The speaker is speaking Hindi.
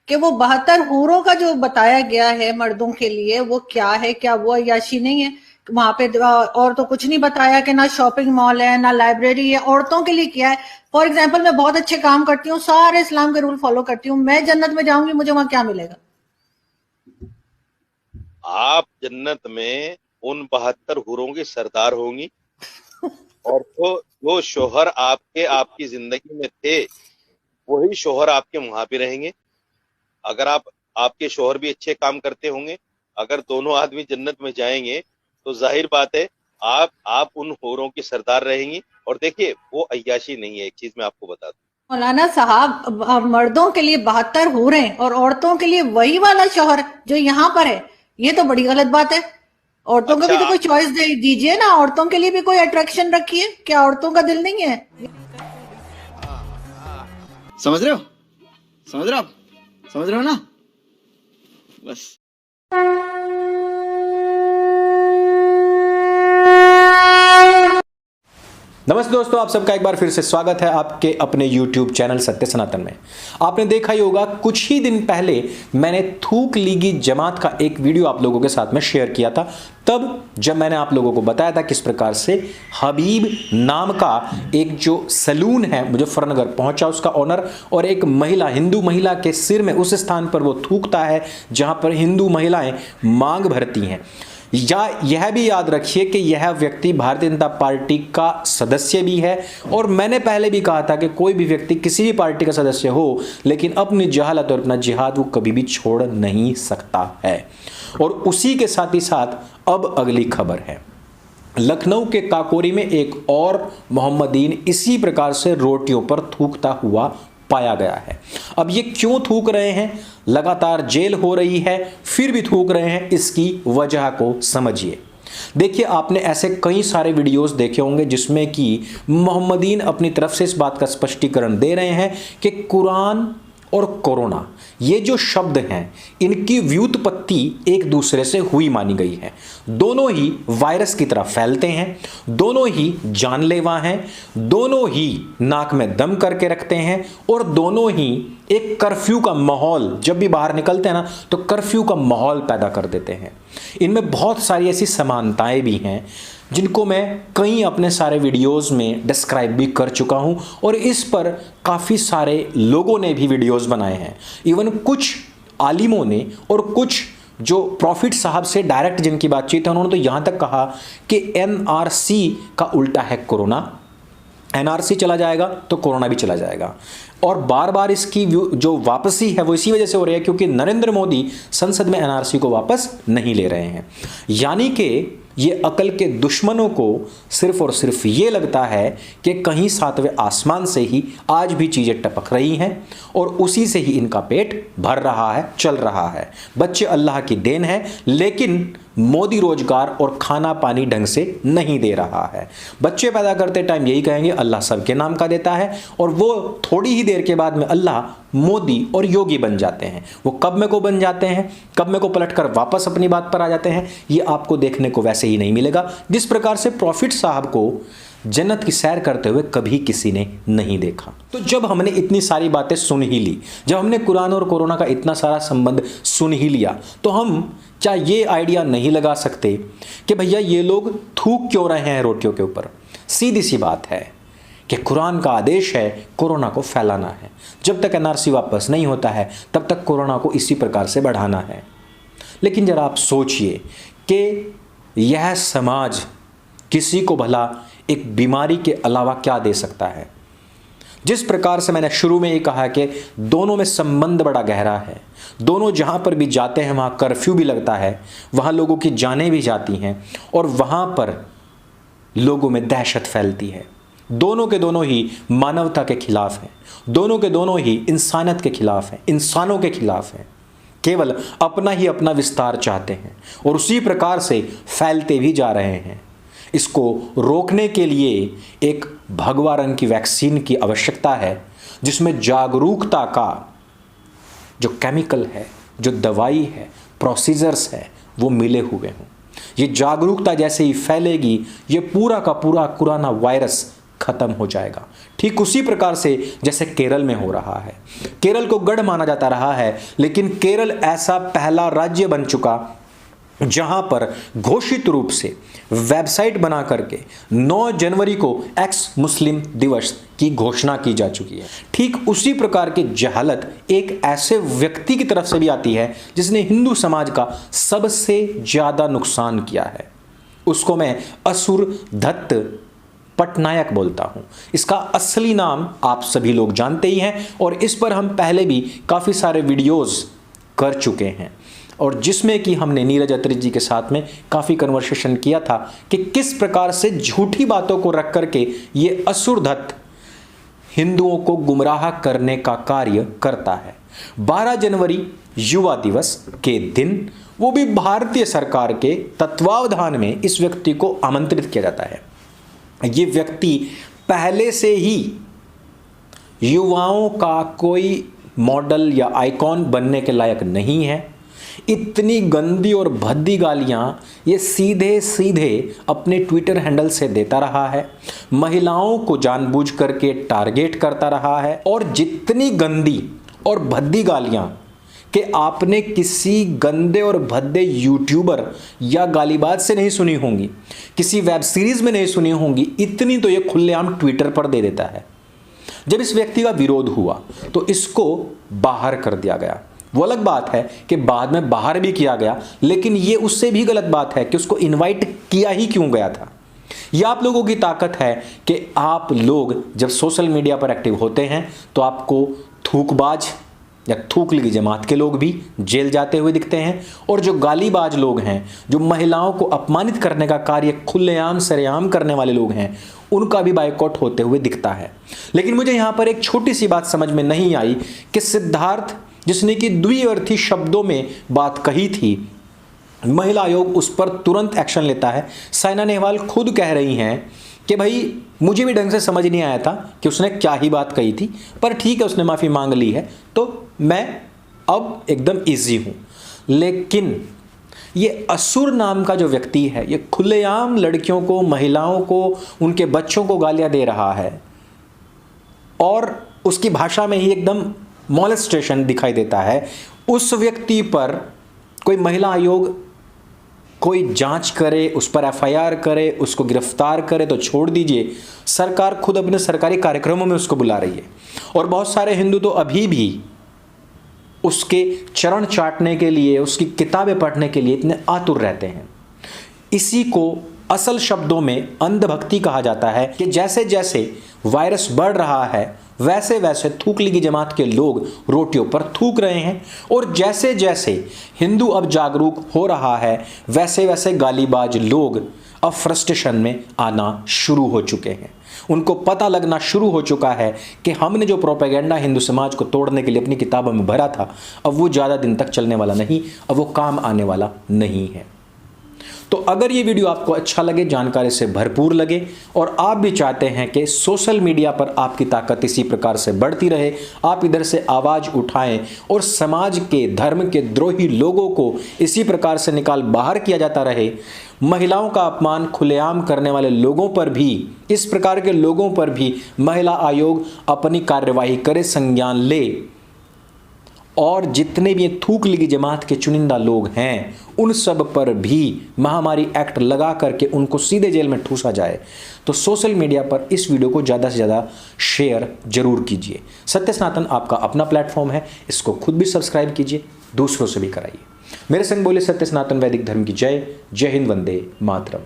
कि वो 72 हूरों का जो बताया गया है मर्दों के लिए वो क्या है, क्या वो अय्याशी नहीं है? वहां पे और तो कुछ नहीं बताया कि ना शॉपिंग मॉल है ना लाइब्रेरी है। औरतों के लिए क्या है? फॉर एग्जाम्पल मैं बहुत अच्छे काम करती हूँ, सारे इस्लाम के रूल फॉलो करती हूँ, मैं जन्नत में जाऊंगी, मुझे वहां क्या मिलेगा? आप जन्नत में उन 72 हूरों की सरदार होंगी, और जो शोहर आपके आपकी जिंदगी में थे वही शोहर आपके वहां भी रहेंगे। अगर आपके शोहर भी अच्छे काम करते होंगे, अगर दोनों आदमी जन्नत में जाएंगे, तो जाहिर बात है आप उन हूरों की सरदार रहेंगी। और देखिए, वो अय्याशी नहीं है, एक चीज मैं आपको बता दूं। मौलाना साहब, मर्दों के लिए 72 हूरें और औरतों के लिए वही वाला शौहर जो यहाँ पर है, ये तो बड़ी गलत बात है। औरतों को अच्छा, भी तो कोई चॉइस दे दीजिए ना, औरतों के लिए भी कोई अट्रैक्शन रखिए। क्या औरतों का दिल नहीं है? समझ रहे हो? समझ रहे हो आप? समझ रहे हो ना? बस। नमस्ते दोस्तों, आप सबका एक बार फिर से स्वागत है आपके अपने YouTube चैनल सत्य सनातन में। आपने देखा ही होगा, कुछ ही दिन पहले मैंने थूक लीगी जमात का एक वीडियो आप लोगों के साथ में शेयर किया था। तब जब मैंने आप लोगों को बताया था किस प्रकार से हबीब नाम का एक जो सैलून है मुजफ्फरनगर पहुंचा, उसका ओनर और एक महिला, हिंदू महिला के सिर में उस स्थान पर वो थूकता है जहां पर हिंदू महिलाएं मांग भरती हैं। या यह भी याद रखिए कि यह व्यक्ति भारतीय जनता पार्टी का सदस्य भी है। और मैंने पहले भी कहा था कि कोई भी व्यक्ति किसी भी पार्टी का सदस्य हो, लेकिन अपनी जहालत और अपना जिहाद वो कभी भी छोड़ नहीं सकता है। और उसी के साथ ही साथ अब अगली खबर है, लखनऊ के काकोरी में एक और मोहम्मदीन इसी प्रकार से रोटियों पर थूकता हुआ पाया गया है। अब ये क्यों थूक रहे हैं, लगातार जेल हो रही है फिर भी थूक रहे हैं, इसकी वजह को समझिए। देखिए, आपने ऐसे कई सारे वीडियोस देखे होंगे जिसमें कि मोहम्मदीन अपनी तरफ से इस बात का स्पष्टीकरण दे रहे हैं कि कुरान और कोरोना ये जो शब्द हैं इनकी व्युत्पत्ति एक दूसरे से हुई मानी गई है। दोनों ही वायरस की तरह फैलते हैं, दोनों ही जानलेवा हैं, दोनों ही नाक में दम करके रखते हैं और दोनों ही एक कर्फ्यू का माहौल, जब भी बाहर निकलते हैं ना तो कर्फ्यू का माहौल पैदा कर देते हैं। इनमें बहुत सारी ऐसी समानताएं भी हैं जिनको मैं कई अपने सारे वीडियोस में डिस्क्राइब भी कर चुका हूं और इस पर काफ़ी सारे लोगों ने भी वीडियोस बनाए हैं। इवन कुछ आलिमों ने और कुछ जो प्रॉफिट साहब से डायरेक्ट जिनकी बातचीत है उन्होंने तो यहां तक कहा कि एनआरसी का उल्टा है कोरोना, एनआरसी चला जाएगा तो कोरोना भी चला जाएगा। और बार बार इसकी जो वापसी है वो इसी वजह से हो रही है क्योंकि नरेंद्र मोदी संसद में एनआरसी को वापस नहीं ले रहे हैं। यानी कि ये अकल के दुश्मनों को सिर्फ और सिर्फ ये लगता है कि कहीं सातवें आसमान से ही आज भी चीज़ें टपक रही हैं और उसी से ही इनका पेट भर रहा है, चल रहा है। बच्चे अल्लाह की देन है, लेकिन मोदी रोजगार और खाना पानी ढंग से नहीं दे रहा है। बच्चे पैदा करते टाइम यही कहेंगे अल्लाह सबके नाम का देता है और वो थोड़ी ही देर के बाद में अल्लाह मोदी और योगी बन जाते हैं। वो कब में को बन जाते हैं, कब में को पलटकर वापस अपनी बात पर आ जाते हैं, ये आपको देखने को वैसे ही नहीं मिलेगा जिस प्रकार से प्रॉफिट साहब को जन्नत की सैर करते हुए कभी किसी ने नहीं देखा। तो जब हमने इतनी सारी बातें सुन ही ली, जब हमने कुरान और कोरोना का इतना सारा संबंध सुन ही लिया, तो हम क्या ये आइडिया नहीं लगा सकते कि भैया ये लोग थूक क्यों रहे हैं रोटियों के ऊपर? सीधी सी बात है कि कुरान का आदेश है कोरोना को फैलाना है। जब तक एनआरसी वापस नहीं होता है तब तक कोरोना को इसी प्रकार से बढ़ाना है। लेकिन जरा आप सोचिए कि यह समाज किसी को भला एक बीमारी के अलावा क्या दे सकता है? जिस प्रकार से मैंने शुरू में ही कहा कि दोनों में संबंध बड़ा गहरा है, दोनों जहाँ पर भी जाते हैं वहाँ कर्फ्यू भी लगता है, वहाँ लोगों की जानें भी जाती हैं और वहाँ पर लोगों में दहशत फैलती है। दोनों के दोनों ही मानवता के खिलाफ हैं, दोनों के दोनों ही इंसानियत के खिलाफ हैं, इंसानों के खिलाफ हैं, केवल अपना ही अपना विस्तार चाहते हैं और उसी प्रकार से फैलते भी जा रहे हैं। इसको रोकने के लिए एक भगवा रंग की वैक्सीन की आवश्यकता है जिसमें जागरूकता का जो केमिकल है, जो दवाई है, प्रोसीजर्स है, वो मिले हुए हों। ये जागरूकता जैसे ही फैलेगी ये पूरा का पूरा कोरोना वायरस खत्म हो जाएगा। ठीक उसी प्रकार से जैसे केरल में हो रहा है। केरल को गढ़ माना जाता रहा है, लेकिन केरल ऐसा पहला राज्य बन चुका जहां पर घोषित रूप से वेबसाइट बना करके 9 जनवरी को एक्स मुस्लिम दिवस की घोषणा की जा चुकी है। ठीक उसी प्रकार की जहालत एक ऐसे व्यक्ति की तरफ से भी आती है जिसने हिंदू समाज का सबसे ज्यादा नुकसान किया है। उसको मैं असुर दत्त पटनायक बोलता हूं। इसका असली नाम आप सभी लोग जानते ही हैं और इस पर हम पहले भी काफी सारे वीडियोस कर चुके हैं, और जिसमें कि हमने नीरज अत्री जी के साथ में काफ़ी कन्वर्सेशन किया था कि किस प्रकार से झूठी बातों को रख करके ये असुरदत्त हिंदुओं को गुमराह करने का कार्य करता है। 12 जनवरी युवा दिवस के दिन, वो भी भारतीय सरकार के तत्वावधान में, इस व्यक्ति को आमंत्रित किया जाता है। ये व्यक्ति पहले से ही युवाओं का कोई मॉडल या आइकॉन बनने के लायक नहीं है। इतनी गंदी और भद्दी गालियां ये सीधे सीधे अपने ट्विटर हैंडल से देता रहा है, महिलाओं को जानबूझ करके टारगेट करता रहा है, और जितनी गंदी और भद्दी गालियां कि आपने किसी गंदे और भद्दे यूट्यूबर या गालीबाज से नहीं सुनी होंगी, किसी वेब सीरीज में नहीं सुनी होंगी, इतनी तो ये खुलेआम ट्विटर पर दे देता है। जब इस व्यक्ति का विरोध हुआ तो इसको बाहर कर दिया गया। वो अलग बात है कि बाद में बाहर भी किया गया, लेकिन ये उससे भी गलत बात है कि उसको इनवाइट किया ही क्यों गया था। यह आप लोगों की ताकत है कि आप लोग जब सोशल मीडिया पर एक्टिव होते हैं तो आपको थूकबाज या थूक लीगी जमात के लोग भी जेल जाते हुए दिखते हैं, और जो गालीबाज लोग हैं, जो महिलाओं को अपमानित करने का कार्य खुलेआम सरेआम करने वाले लोग हैं, उनका भी बायकॉट होते हुए दिखता है। लेकिन मुझे यहां पर एक छोटी सी बात समझ में नहीं आई कि सिद्धार्थ, जिसने कि द्विअर्थी शब्दों में बात कही थी, महिला आयोग उस पर तुरंत एक्शन लेता है। साइना नेहवाल खुद कह रही हैं कि भाई मुझे भी ढंग से समझ नहीं आया था कि उसने क्या ही बात कही थी, पर ठीक है, उसने माफ़ी मांग ली है तो मैं अब एकदम इजी हूँ। लेकिन ये असुर नाम का जो व्यक्ति है, ये खुलेआम लड़कियों को, महिलाओं को, उनके बच्चों को गालियाँ दे रहा है, और उसकी भाषा में ही एकदम मॉलेस्टेशन दिखाई देता है। उस व्यक्ति पर कोई महिला आयोग कोई जांच करे, उस पर एफआईआर करे, उसको गिरफ्तार करे तो छोड़ दीजिए, सरकार खुद अपने सरकारी कार्यक्रमों में उसको बुला रही है, और बहुत सारे हिंदू तो अभी भी उसके चरण चाटने के लिए, उसकी किताबें पढ़ने के लिए इतने आतुर रहते हैं। इसी को असल शब्दों में अंधभक्ति कहा जाता है कि जैसे जैसे वायरस बढ़ रहा है वैसे वैसे थूक लीगी जमात के लोग रोटियों पर थूक रहे हैं, और जैसे जैसे हिंदू अब जागरूक हो रहा है वैसे वैसे गालीबाज लोग अब फ्रस्ट्रेशन में आना शुरू हो चुके हैं। उनको पता लगना शुरू हो चुका है कि हमने जो प्रोपेगेंडा हिंदू समाज को तोड़ने के लिए अपनी किताबों में भरा था, अब वो ज़्यादा दिन तक चलने वाला नहीं, अब वो काम आने वाला नहीं है। तो अगर ये वीडियो आपको अच्छा लगे, जानकारी से भरपूर लगे, और आप भी चाहते हैं कि सोशल मीडिया पर आपकी ताकत इसी प्रकार से बढ़ती रहे, आप इधर से आवाज़ उठाएं और समाज के, धर्म के द्रोही लोगों को इसी प्रकार से निकाल बाहर किया जाता रहे, महिलाओं का अपमान खुलेआम करने वाले लोगों पर भी, इस प्रकार के लोगों पर भी महिला आयोग अपनी कार्यवाही करे, संज्ञान ले, और जितने भी थूक लीगी जमात के चुनिंदा लोग हैं उन सब पर भी महामारी एक्ट लगा करके उनको सीधे जेल में ठूसा जाए। तो सोशल मीडिया पर इस वीडियो को ज़्यादा से ज़्यादा शेयर जरूर कीजिए। सत्य सनातन आपका अपना प्लेटफॉर्म है, इसको खुद भी सब्सक्राइब कीजिए, दूसरों से भी कराइए। मेरे संग बोले सत्य सनातन वैदिक धर्म की जय। जय हिंद, वंदे मातरम।